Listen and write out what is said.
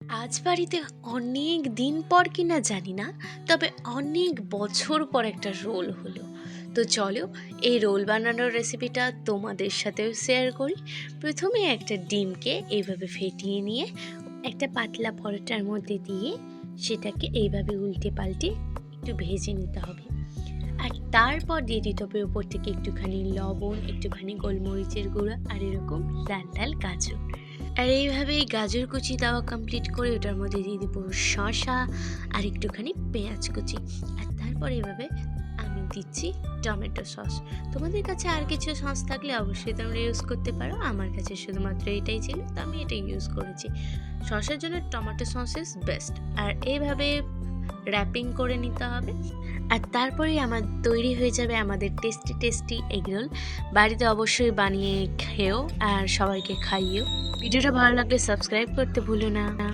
আজ বাড়িতে অনেক দিন পর কিনা জানি না, তবে অনেক বছর পর একটা রোল হলো। তো চলো, এই রোল বানানোর রেসিপিটা তোমাদের সাথেও শেয়ার করি। প্রথমে একটা ডিমকে এইভাবে ফেটিয়ে নিয়ে একটা পাতলা পরোটার মধ্যে দিয়ে সেটাকে এইভাবে উল্টে পাল্টে একটু ভেজে নিতে হবে। আর তারপর দিয়ে দিতে হবে উপর থেকে একটুখানি লবণ, একটুখানি গোলমরিচের গুঁড়ো, আর এরকম লাল লাল গাজর। আর এইভাবে গাজর কুচি দেওয়া কমপ্লিট করে ওটার মধ্যে দিয়ে দিব শসা আর একটুখানি পেঁয়াজ কুচি। আর তারপর এভাবে আমি দিচ্ছি টমেটো সস। তোমাদের কাছে আর কিছু সস থাকলে অবশ্যই তোমরা ইউজ করতে পারো, আমার কাছে শুধুমাত্র এটাই ছিল, তো আমি এটাই ইউজ করেছি। সসের জন্য টমেটো সস ইজ বেস্ট। আর এইভাবে র্যাপিং করে নিতে হবে। আর তারপরেই আমার তৈরি হয়ে যাবে আমাদের টেস্টি টেস্টি এগরোল। বাড়িতে অবশ্যই বানিয়ে খেও আর সবাইকে খাইও। ভিডিওটা ভালো লাগলে সাবস্ক্রাইব করতে ভুলো না।